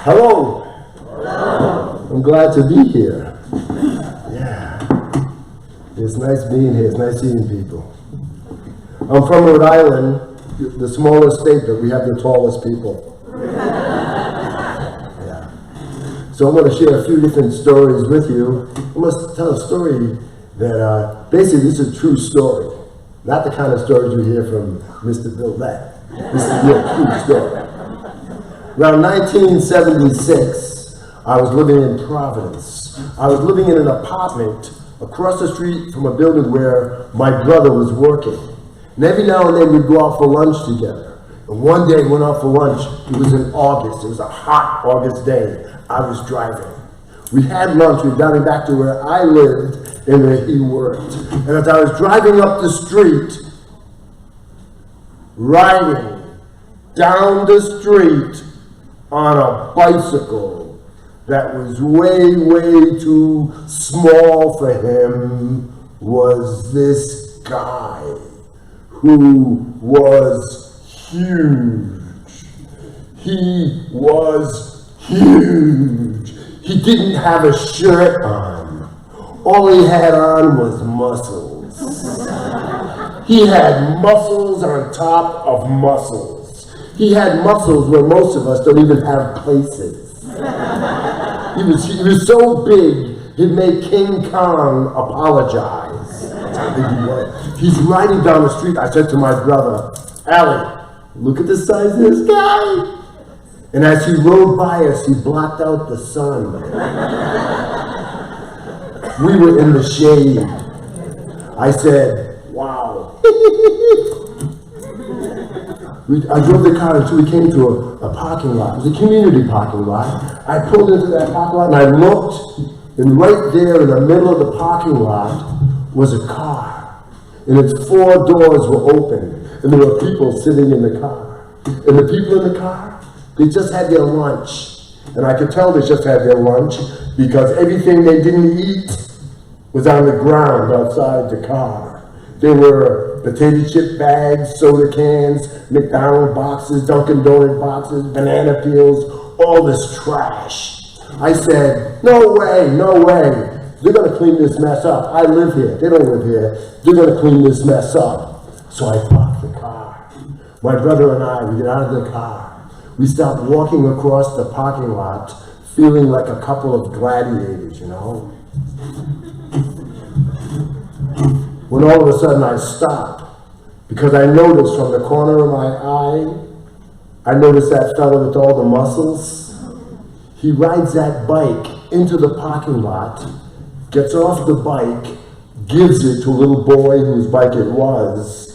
Hello. Hello. I'm glad to be here. Yeah. It's nice being here. It's nice seeing people. I'm from Rhode Island, the smallest state, but we have the tallest people. Yeah. So I'm going to share a few different stories with you. I'm going to tell a story that basically this is a true story. Not the kind of stories you hear from Mr. Bill Beck. This is a real true story. Around 1976, I was living in Providence. I was living in an apartment across the street from a building where my brother was working. And every now and then we'd go out for lunch together. And one day we went out for lunch. It was in August. It was a hot August day. I was driving. We had lunch. We were driving back to where I lived and where he worked. And as I was driving up the street, riding down the street on a bicycle that was way, way too small for him, was this guy who was huge. He was huge. He didn't have a shirt on. All he had on was muscles. He had muscles on top of muscles. He had muscles where most of us don't even have places. He was so big, it made King Kong apologize. That's how big he was. He's riding down the street. I said to my brother, Allie, look at the size of this guy. And as he rode by us, he blocked out the sun. We were in the shade. I said, wow. I drove the car until we came to a parking lot. It was a community parking lot. I pulled into that parking lot and I looked, and right there in the middle of the parking lot was a car. And its 4 doors were open, and there were people sitting in the car. And the people in the car, they just had their lunch. And I could tell they just had their lunch because everything they didn't eat was on the ground outside the car. There were potato chip bags, soda cans, McDonald's boxes, Dunkin' Donut boxes, banana peels, all this trash. I said, no way, no way. They're going to clean this mess up. I live here. They don't live here. They're going to clean this mess up. So I parked the car. My brother and I, we get out of the car. We start walking across the parking lot, feeling like a couple of gladiators, you know? When all of a sudden I stopped, because I noticed from the corner of my eye, I noticed that fellow with all the muscles. He rides that bike into the parking lot, gets off the bike, gives it to a little boy whose bike it was,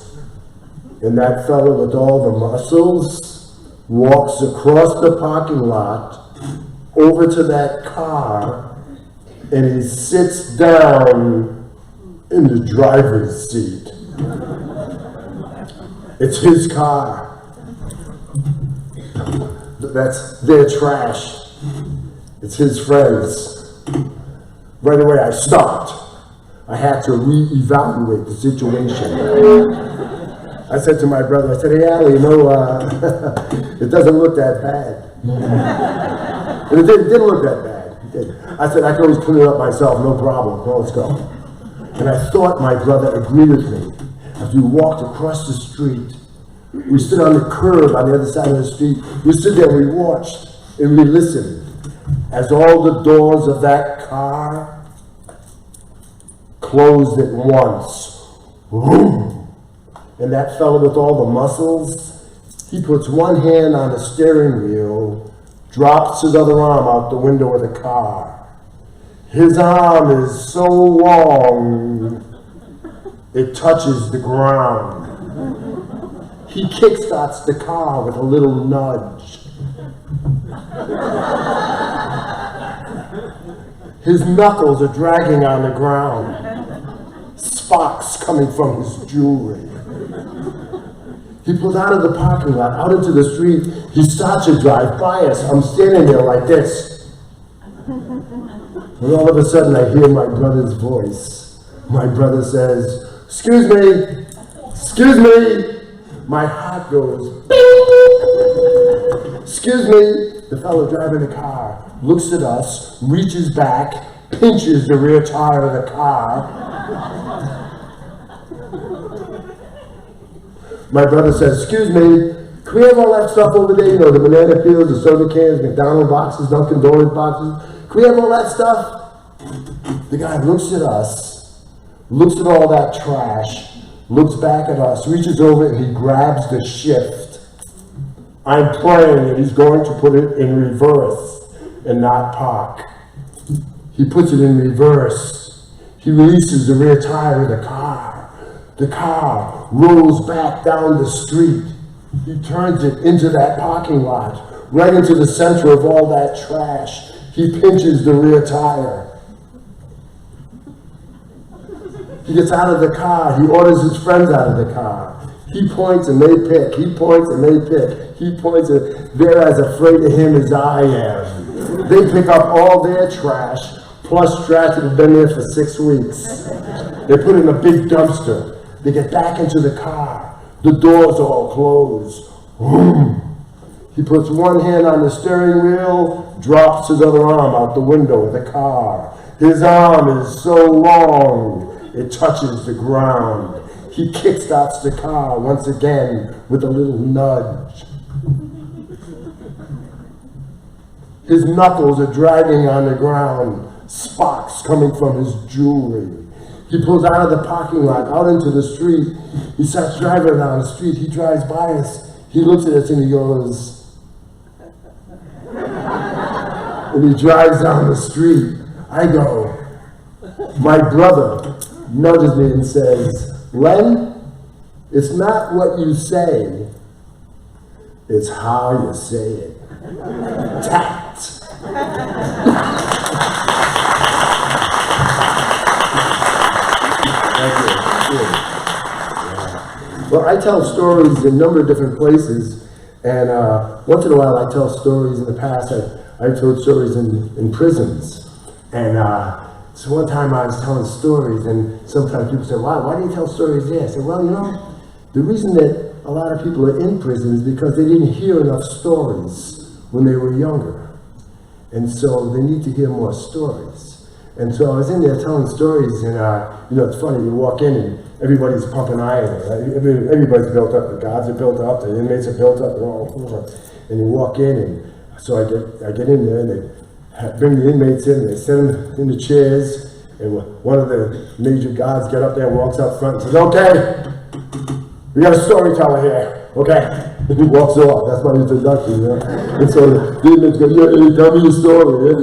and that fellow with all the muscles walks across the parking lot over to that car, and he sits down in the driver's seat. It's his car. That's their trash. It's his friends. Right away I stopped. I had to reevaluate the situation. I said to my brother, I said, hey, Allie, you know, it doesn't look that bad. And it didn't look that bad. It did. I said, I can always clean it up myself, no problem. Well, let's go. And I thought my brother agreed with me. As we walked across the street, we stood on the curb on the other side of the street. We stood there, we watched, and we listened as all the doors of that car closed at once. Boom. And that fellow with all the muscles, he puts one hand on the steering wheel, drops his other arm out the window of the car. His arm is so long, it touches the ground. He kickstarts the car with a little nudge. His knuckles are dragging on the ground. Sparks coming from his jewelry. He pulls out of the parking lot, out into the street. He starts to drive by us. I'm standing there like this. And all of a sudden I hear my brother's voice. My brother says, excuse me, excuse me. My heart goes, beep. Excuse me. the fellow driving the car looks at us, reaches back, pinches the rear tire of the car. My brother says, excuse me, can we have all that stuff over there? You know, the banana peels, the soda cans, McDonald's boxes, Dunkin' Donuts boxes. Can we have all that stuff? The guy looks at us, looks at all that trash, looks back at us, reaches over and he grabs the shift. I'm praying that he's going to put it in reverse and not park. He puts it in reverse. He releases the rear tire of the car. The car rolls back down the street. He turns it into that parking lot, right into the center of all that trash. He pinches the rear tire. He gets out of the car. He orders his friends out of the car. He points and they pick. He points and they pick. He points and they're as afraid of him as I am. They pick up all their trash, plus trash that had been there for 6 weeks. They put it in a big dumpster. They get back into the car. The doors all close. Vroom. He puts one hand on the steering wheel, drops his other arm out the window of the car. His arm is so long, it touches the ground. He kickstarts the car once again with a little nudge. His knuckles are dragging on the ground, sparks coming from his jewelry. He pulls out of the parking lot, out into the street. He starts driving down the street. He drives by us. He looks at us and he goes, and he drives down the street. I go, my brother nudges me and says, Len, it's not what you say, it's how you say it. Tact. Well, I tell stories in a number of different places, and once in a while I tell stories. In the past, I've told stories in prisons, and so one time I was telling stories, and sometimes people say, wow, why do you tell stories there? I said, well, you know, the reason that a lot of people are in prison is because they didn't hear enough stories when they were younger, and so they need to hear more stories. And so I was in there telling stories, and you know, it's funny, you walk in and everybody's pumping iron. Right? Everybody's built up. The guards are built up. The inmates are built up. And you walk in, and so I get in there, and they bring the inmates in. And they sit them in the chairs, and one of the major guards get up there and walks up front and says, "Okay, we got a storyteller here. Okay." And he walks off. That's my introduction, you know. And so the inmates go, "Yeah, tell me your story. Yeah,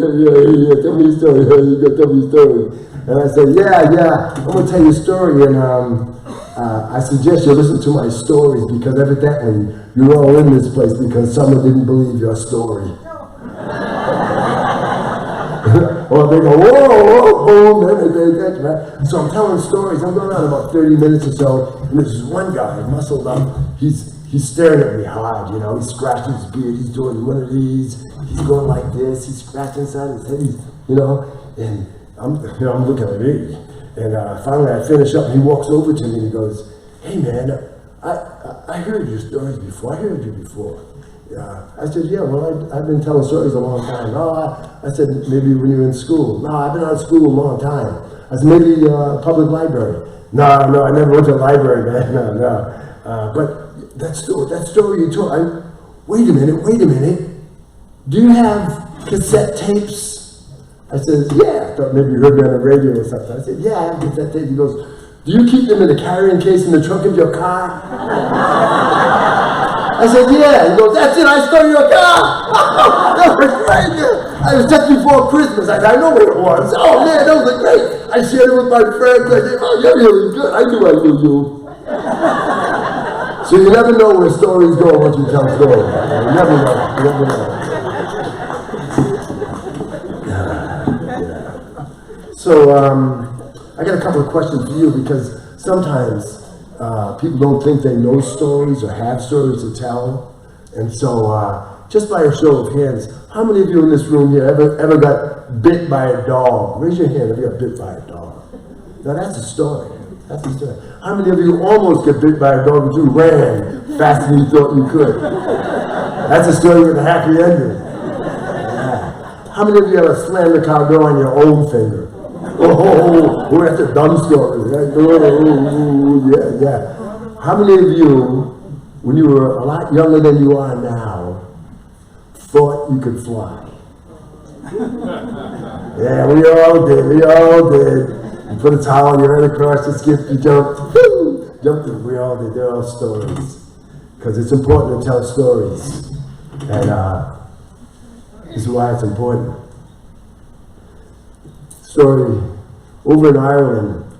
tell me your story. Yeah, tell me your story." And I said, yeah, I'm going to tell you a story, and I suggest you listen to my stories, because evidently you're all in this place because someone didn't believe your story. Or they go, whoa, then they pay attention, right? So I'm telling stories. I'm going on about 30 minutes or so, and there's this one guy, muscled up. He's staring at me hard, you know. He's scratching his beard. He's doing one of these. He's going like this. He's scratching inside his head. He's, you know, and I'm looking at me, and finally I finish up, and he walks over to me and he goes, "Hey man, I heard your stories before. I heard you before." I said, "Yeah, well, I've been telling stories a long time." "No," I said, "Maybe when you were in school." "No, I've been out of school a long time." I said, "Maybe public library." No, I never went to a library, man. No. But that story you told, wait a minute. Do you have cassette tapes? I said, "Yeah." I thought maybe you heard me on the radio or something. I said, "Yeah, I have cassette tapes." He goes, "Do you keep them in the carrying case in the trunk of your car?" I said, "Yeah." He goes, "That's it, I stole your car." That was great. I was just before Christmas. I know what it was. Oh man, that was great. I shared it with my friends. I said, "Oh, you're really good. I knew you." So you never know where stories go once you tell stories. You never know. So I got a couple of questions for you, because sometimes people don't think they know stories or have stories to tell. And so just by a show of hands, how many of you in this room here ever got bit by a dog? Raise your hand if you got bit by a dog. Now that's a story. That's a story. How many of you almost get bit by a dog but you ran faster than you thought you could? That's a story with a happy ending. How many of you ever slammed the car door on your own finger? Oh, that's a dumb story. Right? Oh, yeah. How many of you, when you were a lot younger than you are now, thought you could fly? Yeah, we all did. You put a towel, you ran across the skip, you jumped, we all did. They're all stories. Because it's important to tell stories. And this is why it's important. Story, over in Ireland,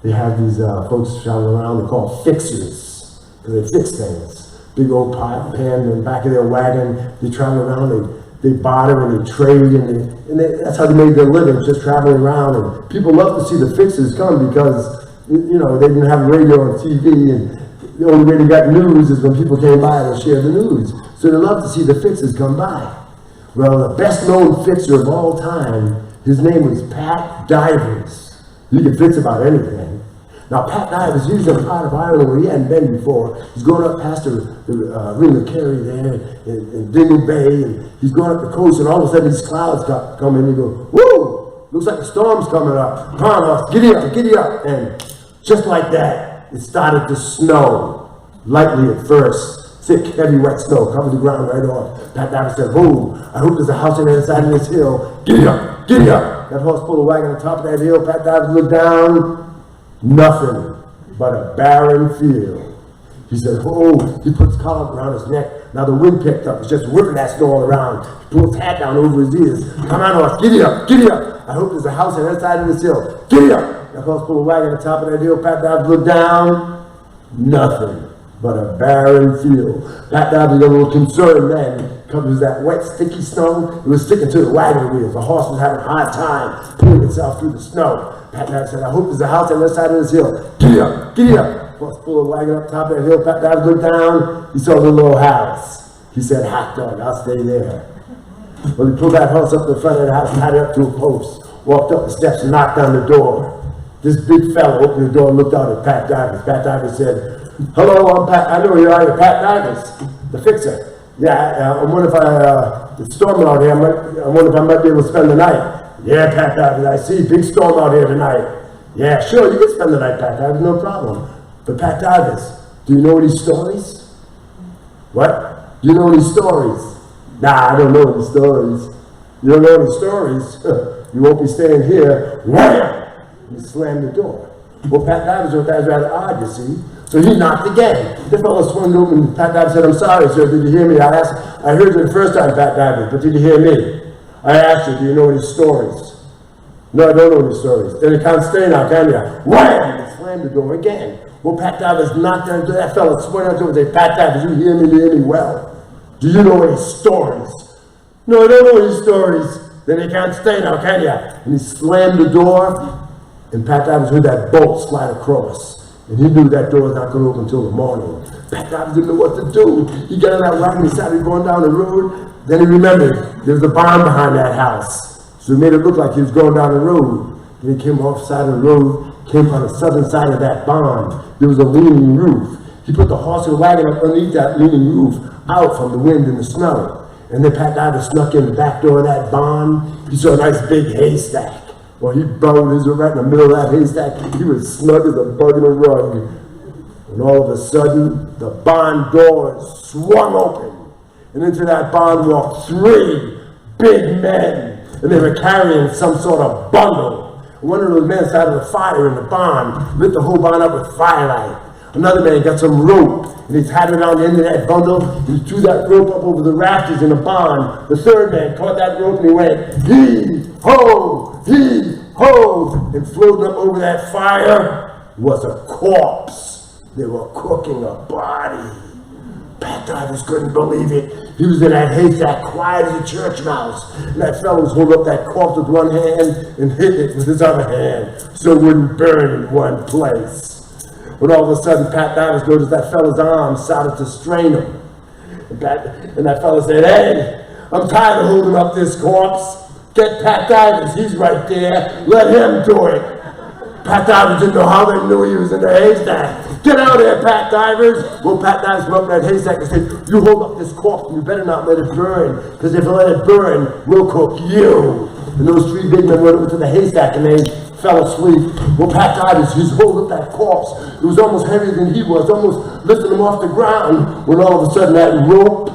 they have these folks traveling around, they're called fixers, because they fix things. Big old pot, pan in the back of their wagon, they travel around, they barter and they trade, and that's how they made their living, just traveling around. And people love to see the fixers come because, you know, they didn't have radio and TV, and the only way they got news is when people came by and shared the news. So they love to see the fixers come by. Well, the best known fixer of all time, his name was Pat Divers. He could fix about anything. Now, Pat Divers, he was in a part of Ireland where he hadn't been before. He's going up past the Ring of Kerry there in Dingle Bay, and he's going up the coast, and all of a sudden these clouds come in, and you go, whoa, looks like a storm's coming up. Come on, boss, giddy up. And just like that, it started to snow, lightly at first. Thick, heavy, wet snow covered the ground right off. Pat Divers said, whoa, I hope there's a house on the other side of this hill. Giddy up. That horse pulled a wagon on top of that hill. Pat Divers looked down. Nothing but a barren field. He said, oh, he put his collar around his neck. Now the wind picked up. It's just whipping that snow all around. He pulled his hat down over his ears. Come on, horse, giddy up. I hope there's a house on the other side of this hill. Giddy up. That horse pulled a wagon on the top of that hill. Pat Divers looked down. Nothing but a barren field. Pat Divers got a little concerned then because it was that wet, sticky snow. It was sticking to the wagon wheels. The horse was having a hard time pulling itself through the snow. Pat Divers said, I hope there's a house on the other side of this hill. Giddy up. Horse pulled a wagon up top of that hill. Pat Divers looked down. He saw the little house. He said, hot dog, I'll stay there. Well, he pulled that horse up to the front of the house, tied it up to a post, walked up the steps and knocked on the door. This big fella opened the door and looked out at Pat Divers. Pat Divers said, hello, I'm Pat. I know you are. You're Pat Divers, the fixer. Yeah, I wonder if it's storming out here. I wonder if I might be able to spend the night. Yeah, Pat Divers, I see. Big storm out here tonight. Yeah, sure, you can spend the night, Pat Divers, no problem. But Pat Divers, do you know any stories? What? Do you know any stories? Nah, I don't know any stories. You don't know any stories? You won't be staying here. Wham! He slammed the door. Well, Pat Divers thought that was rather odd, you see. So he knocked again. The fellow swung open. Pat Divers said, I'm sorry, sir, did you hear me? I heard you the first time, Pat Divers, but did you hear me? I asked you, do you know any stories? No, I don't know any stories. Then you can't stay now, can you? Wham! He slammed the door again. Well, Pat Divers knocked on the door. That fellow swung on the door and said, Pat Divers, you hear me well? Do you know any stories? No, I don't know any stories. Then you can't stay now, can you? And he slammed the door, and Pat Divers heard that bolt slide across. And he knew that door was not going to open until the morning. Pat Divers didn't know what to do. He got on that wagon, he started going down the road. Then he remembered there was a barn behind that house. So he made it look like he was going down the road. Then he came off the side of the road, came on the southern side of that barn. There was a leaning roof. He put the horse and wagon up underneath that leaning roof, out from the wind and the snow. And then Pat Divers snuck in the back door of that barn. He saw a nice big haystack. Well, he bowed his right in the middle of that haystack. He was snug as a bug in a rug. And all of a sudden, the barn doors swung open. And into that barn walked 3 big men. And they were carrying some sort of bundle. One of those men started a fire in the barn, lit the whole barn up with firelight. Another man got some rope, and he tied it around the end of that bundle, and he threw that rope up over the rafters in the barn. The third man caught that rope, and he went, heave-ho, and floating up over that fire was a corpse. They were cooking a body. Pat Divers couldn't believe it. He was in that haystack, quiet as a church mouse. And that fellow was holding up that corpse with one hand and hit it with his other hand so it wouldn't burn in one place. But all of a sudden, Pat Divers noticed that fellow's arms started to strain him. And that fellow said, hey, I'm tired of holding up this corpse. Get Pat Divers, he's right there. Let him do it. Pat Divers didn't know how they knew he was in the haystack. Get out of there, Pat Divers. Well, Pat Divers went up in that haystack and said, you hold up this corpse and you better not let it burn, because if you let it burn, we'll cook you. And those three big men went over to the haystack and they fell asleep. Well, Pat Divers, he's holding up that corpse. It was almost heavier than he was, almost lifting him off the ground, when all of a sudden that rope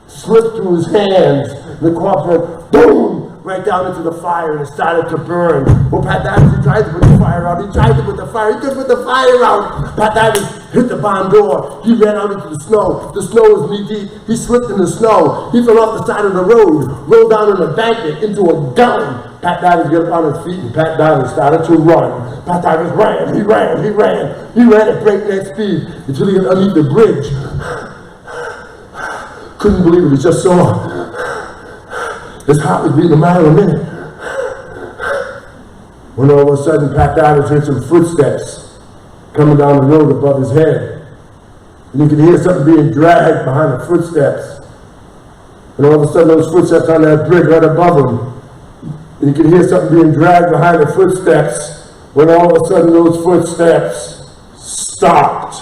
slipped through his hands. The corpse went boom! Right down into the fire and it started to burn. Well, Pat Divers, he tried to put the fire out. He tried to put the fire. He couldn't put the fire out. Pat Divers hit the barn door. He ran out into the snow. The snow was knee deep. He slipped in the snow. He fell off the side of the road, rolled down an embankment into a gully. Pat Divers got up on his feet and Pat Divers started to run. Pat Divers ran. He ran. He ran. He ran at breakneck speed until he got underneath the bridge. Couldn't believe it. He just saw his heart was beating a mile a minute. When all of a sudden Pat Divers heard some footsteps coming down the road above his head. And you could hear something being dragged behind the footsteps. And all of a sudden those footsteps on that bridge right above him. And you could hear something being dragged behind the footsteps. When all of a sudden those footsteps stopped.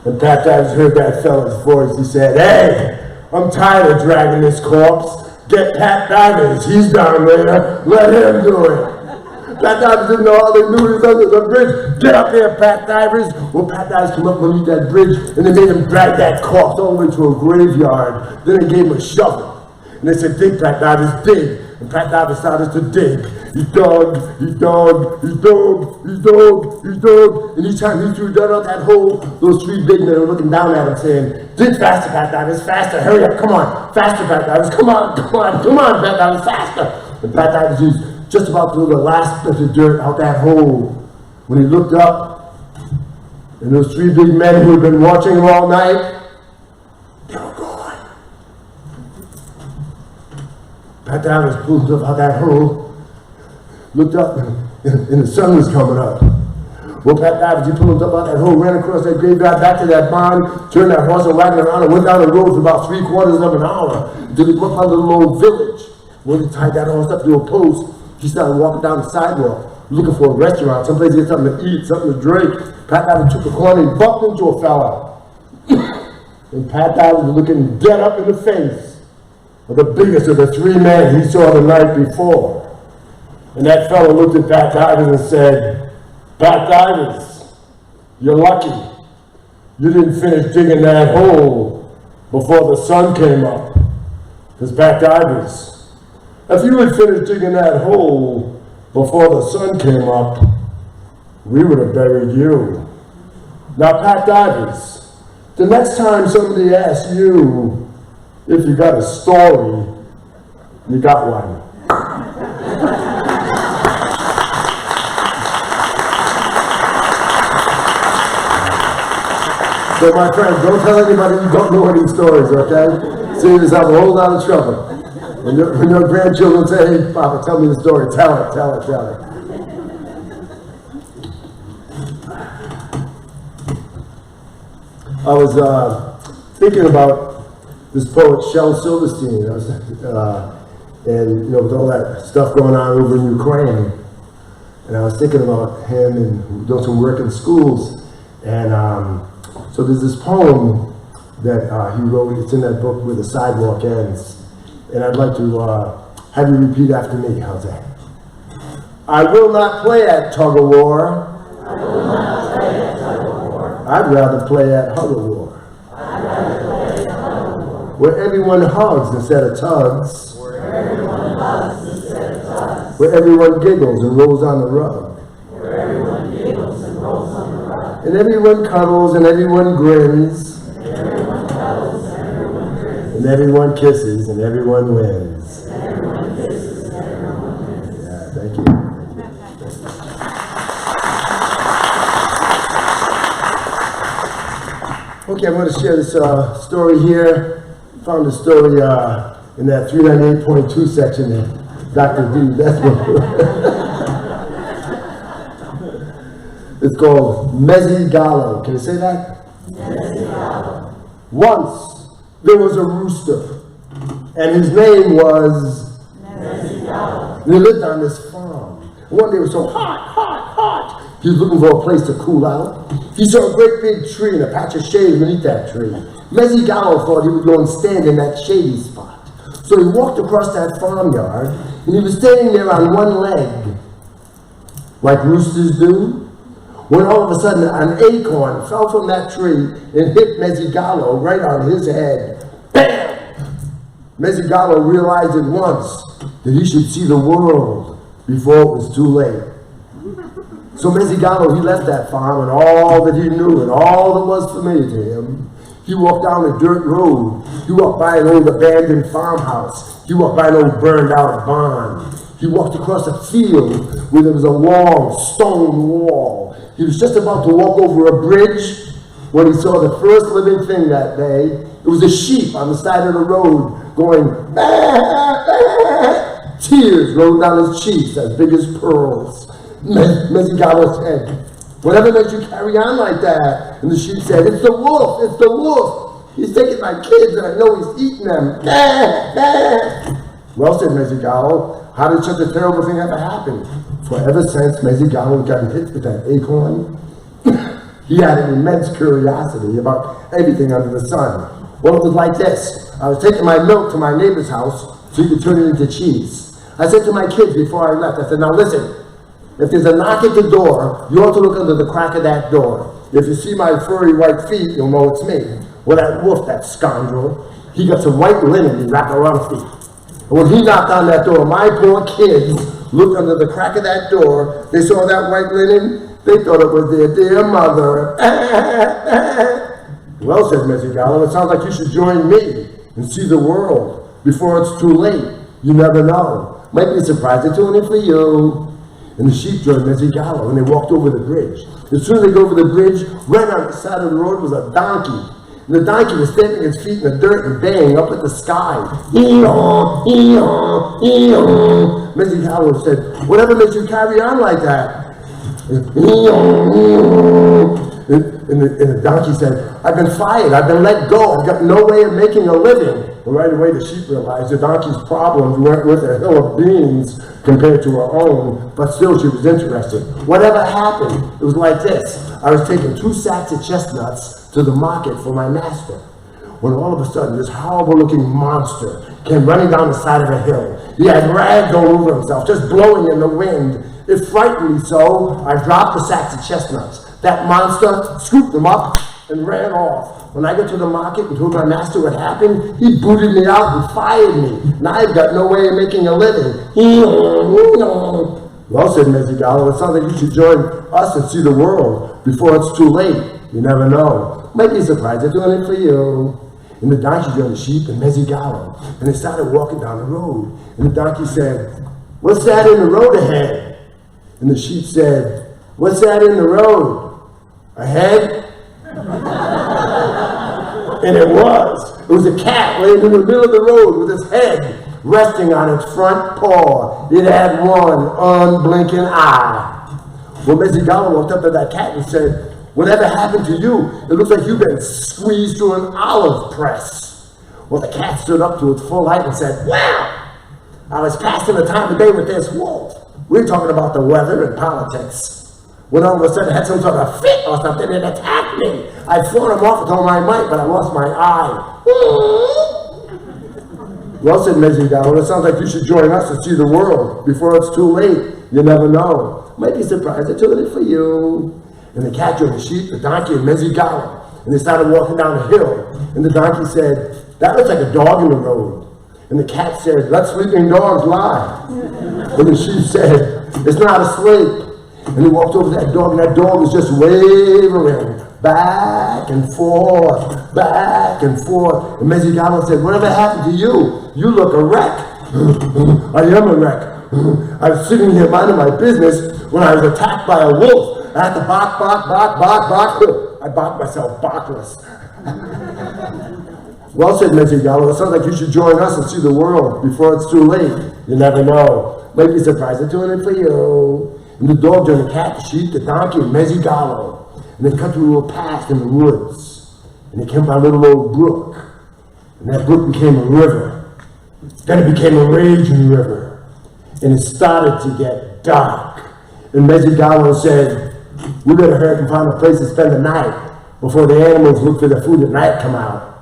And Pat Divers heard that fella's voice. He said, "Hey, I'm tired of dragging this corpse. Get Pat Divers, he's down there, let him do it." Pat Divers didn't know how they knew he was under the bridge. "Get up here, Pat Divers." Well, Pat Divers came up underneath that bridge and they made him drag that corpse all the way to a graveyard. Then they gave him a shovel. And they said, "Dig, Pat Divers, dig." And Pat Divers started to dig. He dug, he dug, he dug, he dug, he dug. And each time he threw dirt out that hole, those three big men were looking down at him saying, "Dig faster, Pat Divers, faster, hurry up, come on, faster, Pat Divers, come on, come on, come on, Pat Divers, faster." And Pat Divers was just about to throw the last bit of dirt out that hole when he looked up, and those three big men who had been watching him all night, they were gone. Pat Divers pulled up out that hole, looked up, and the sun was coming up. Well, Pat Divers, he pulled up out that hole, ran across that graveyard, back to that barn, turned that horse and wagon around, and went down the road for about 3/4 of an hour until he went by the little old village. When he tied that horse up to a post, he started walking down the sidewalk, looking for a restaurant, someplace to get something to eat, something to drink. Pat Divers took a corner and bumped into a fella. And Pat Divers was looking dead up in the face of the biggest of the three men he saw the night before. And that fellow looked at Pat Divers and said, "Pat Divers, you're lucky. You didn't finish digging that hole before the sun came up." Because Pat Divers, if you had finished digging that hole before the sun came up, we would have buried you. Now, Pat Divers, the next time somebody asks you if you got a story, you got one. So my friends, don't tell anybody you don't know any stories, okay? Save yourself a whole lot of trouble. When your grandchildren say, "Hey, Papa, tell me the story," tell it, tell it, tell it. I was thinking about this poet, Shel Silverstein, and with all that stuff going on over in Ukraine, and I was thinking about him and doing some work in schools, and so there's this poem that he wrote. It's in that book, Where the Sidewalk Ends, and I'd like to have you repeat after me. How's that? "I will not play at tug of war. I will not play at tug of war. I'd rather play at hug of war. I'd rather play at hug of war. Where everyone hugs instead of tugs. Where everyone hugs instead of tugs. Where everyone giggles and rolls on the rug. Where everyone giggles and rolls on the rug. And everyone cuddles and everyone grins. And everyone cuddles and everyone grins. And everyone kisses and everyone wins." And everyone kisses and everyone wins. Yeah, thank you. Okay, I'm going to share this story here. Found a story in that 398.2 section that Dr. D. That's what it's called Mezzi-Gallo. Can you say that? Mezzi-Gallo. Once there was a rooster, and his name was Mezzi-Gallo. He lived on this farm. One day it was so hot, hot, hot. He was looking for a place to cool out. He saw a great big tree and a patch of shade beneath that tree. Mezzigallo thought he would go and stand in that shady spot. So he walked across that farmyard, and he was standing there on one leg, like roosters do, when all of a sudden an acorn fell from that tree and hit Mezzigallo right on his head. Bam! Mezzigallo realized at once that he should see the world before it was too late. So Mezzigallo, he left that farm and all that he knew and all that was familiar to him. He walked down a dirt road. He walked by an old abandoned farmhouse. He walked by an old burned out barn. He walked across a field where there was a long stone wall. He was just about to walk over a bridge when he saw the first living thing that day. It was a sheep on the side of the road going, bah, bah. Tears rolled down his cheeks as big as pearls. Mezzigallo said, "Whatever makes you carry on like that?" And the sheep said, "It's the wolf, it's the wolf. He's taking my kids and I know he's eating them." Well, said Mezzigallo, how did such a terrible thing ever happen? For ever since Mezzigallo got hit with that acorn, he had an immense curiosity about everything under the sun. Well, it was like this. I was taking my milk to my neighbor's house so he could turn it into cheese. I said to my kids before I left, I said, "Now listen, if there's a knock at the door, you ought to look under the crack of that door. If you see my furry white feet, you'll know it's me." Well, that wolf, that scoundrel, he got some white linen he wrapped around his feet. And when he knocked on that door, my poor kids looked under the crack of that door. They saw that white linen. They thought it was their dear mother. Well, said Mezzigallo, it sounds like you should join me and see the world before it's too late. You never know. Might be a surprise or two in it for you. And the sheep joined Mezzigallo, and they walked over the bridge. As soon as they go over the bridge, right on the side of the road was a donkey. And the donkey was stamping its feet in the dirt and baying up at the sky. Ee-haw, ee-haw, ee-haw. Mezzigallo said, "Whatever makes you carry on like that?" Ee-haw, ee-haw. And the donkey said, "I've been fired, I've been let go, I've got no way of making a living." And right away the sheep realized the donkey's problems weren't with a hill of beans compared to her own, but still she was interested. Whatever happened, it was like this. I was taking 2 sacks of chestnuts to the market for my master, when all of a sudden this horrible looking monster came running down the side of a hill. He had rags all over himself, just blowing in the wind. It frightened me so, I dropped the sacks of chestnuts. That monster scooped them up and ran off. When I got to the market and told my master what happened, he booted me out and fired me. Now I've got no way of making a living. Well, said Mezzigallo, it sounds like you should join us and see the world before it's too late. You never know. Might be surprised they're doing it for you. And the donkey joined the sheep and Mezzigallo, and they started walking down the road. And the donkey said, "What's that in the road ahead?" And the sheep said, "What's that in the road? Ahead?" And it was. It was a cat laying in the middle of the road with its head resting on its front paw. It had one unblinking eye. Well, Mezzigallo walked up to that cat and said, "Whatever happened to you? It looks like you've been squeezed through an olive press." Well, the cat stood up to its full height and said, "Well, I was passing the time of day with this wolf. We're talking about the weather and politics. When all of a sudden I had some sort of fit or something and attacked me. I fought him off with all my might, but I lost my eye." Well, said Mezzigallo, it sounds like you should join us to see the world before it's too late. You never know. Might be surprised they're doing it for you. And the cat joined the sheep, the donkey, and Mezzigallo. And they started walking down the hill. And the donkey said, "That looks like a dog in the road." And the cat said, "Let sleeping dogs lie." And the sheep said, "It's not asleep." And he walked over to that dog, and that dog was just wavering back and forth, back and forth. And Mezzigallo said, "Whatever happened to you? You look a wreck." "I am a wreck. I was sitting here minding my business when I was attacked by a wolf. I had to bark, bark, bark, bark, bark. I barked myself barkless." Well, said Mezzigallo, it sounds like you should join us and see the world before it's too late. You never know. Might be surprised they're doing it for you. And the dog joined the cat, the sheep, the donkey, and Mezzigallo. And they cut through a path in the woods. And they came by a little old brook. And that brook became a river. Then it became a raging river. And it started to get dark. And Mezzigallo said, We better hurry and find a place to spend the night before the animals look for their food at night come out.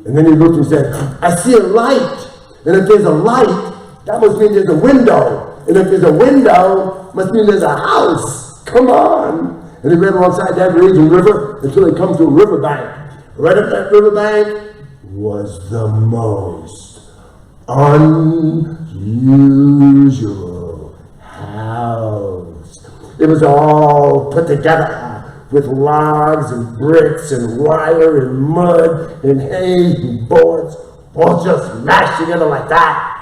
And then he looked and said, I see a light. And if there's a light, that must mean there's a window. And if there's a window, must mean there's a house. Come on. And he ran alongside that raging river until he come to a riverbank. Right up that riverbank was the most unusual house. It was all put together with logs and bricks and wire and mud and hay and boards, all just mashed together like that.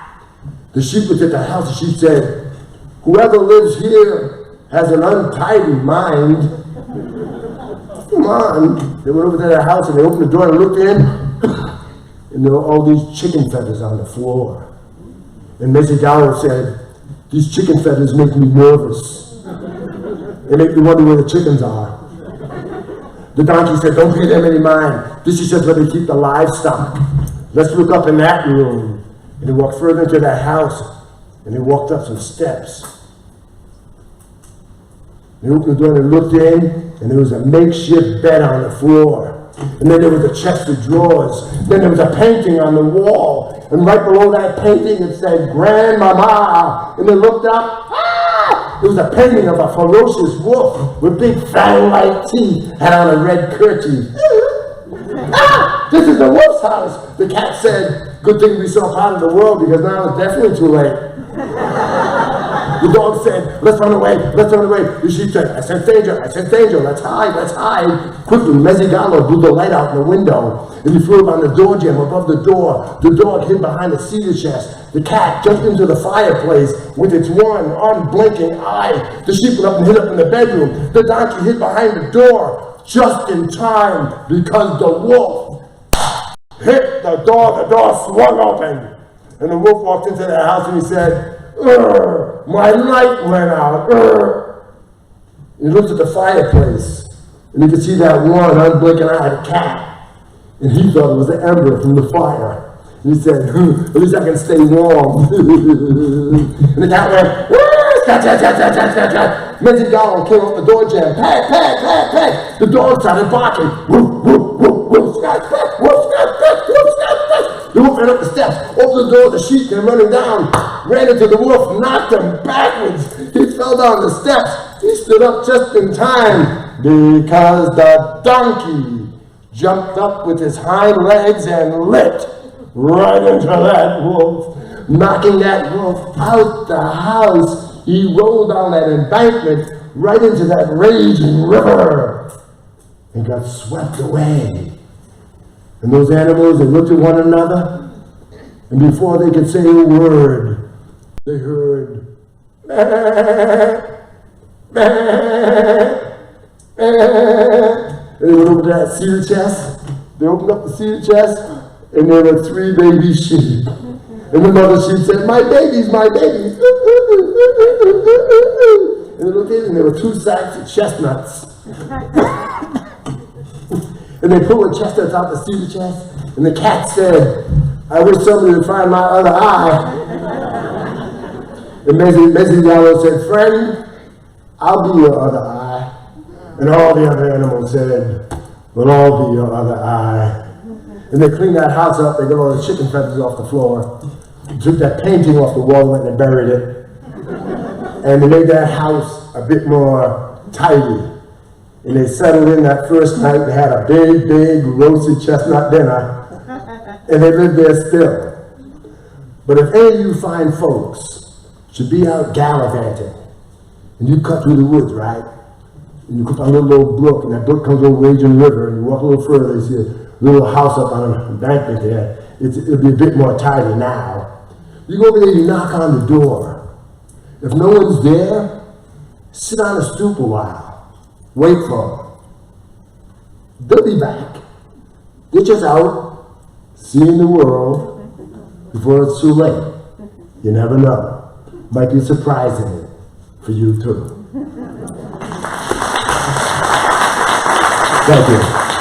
The sheep looked at the house. The sheep said, whoever lives here has an untidy mind. Come on. They went over to their house and they opened the door and looked in, and there were all these chicken feathers on the floor. And Mrs. Dollar said, these chicken feathers make me nervous. They make me wonder where the chickens are. The donkey said, don't pay them any mind. This is just where they keep the livestock. Let's look up in that room. And he walked further into that house, and he walked up some steps. He opened the door and looked in, and there was a makeshift bed on the floor. And then there was a chest of drawers. Then there was a painting on the wall. And right below that painting it said, Grandmama. And they looked up. It was a painting of a ferocious wolf with big fang-like teeth and on a red kerchief. This is the wolf's house. The cat said, good thing we saw part of the world because now it's definitely too late. The dog said, let's run away, let's run away. The sheep said, I sense danger, let's hide, let's hide. Quickly, Mezzigallo blew the light out in the window, and he threw it on the door jamb above the door. The dog hid behind the cedar chest. The cat jumped into the fireplace with its one unblinking eye. The sheep went up and hid up in the bedroom. The donkey hid behind the door just in time because the wolf hit the door. The door swung open, and the wolf walked into the house and he said, my light went out. He looked at the fireplace, and he could see that one unblinking eyed cat, and he thought it was the ember from the fire. And he said, at least I can stay warm. And the cat went, Mezzigallo came up the door jamb, pat, pat, pat, pat. The dog started barking. Woof, woof, woof, woof, snap, snap, woof, snap, snap, woof, snap, snap. The wolf ran up the steps, opened the door, the sheep came running down, ran into the wolf, knocked him backwards. He fell down the steps. He stood up just in time because the donkey jumped up with his hind legs and leapt right into that wolf, knocking that wolf out the house. He rolled down that embankment right into that raging river and got swept away. And those animals, they looked at one another, and before they could say a word, they heard, meh, meh, meh. They went over to that cedar chest. They opened up the cedar chest, and there were 3 baby sheep. And the mother sheep said, my babies, my babies. And they looked in, and there were 2 sacks of chestnuts. And they pulled the chestnuts out the cedar chest, and the cat said, I wish somebody would find my other eye. And Mezzigallo said, friend, I'll be your other eye. And all the other animals said, we'll all be your other eye. And they cleaned that house up, they got all the chicken feathers off the floor, took that painting off the wall and they buried it. And they made that house a bit more tidy. And they settled in that first night. They had a big, big roasted chestnut dinner. And they lived there still. But if any of you fine folks should be out gallivanting, and you cut through the woods, right? And you come by a little old brook, and that brook comes over a raging river, and you walk a little further, you see a little house up on an embankment there. It'll be a bit more tidy now. You go over there, you knock on the door. If no one's there, sit on a stoop a while. Wait for them. They'll be back. They're just out, seeing the world before it's too late. You never know. Might be surprising for you too. Thank you.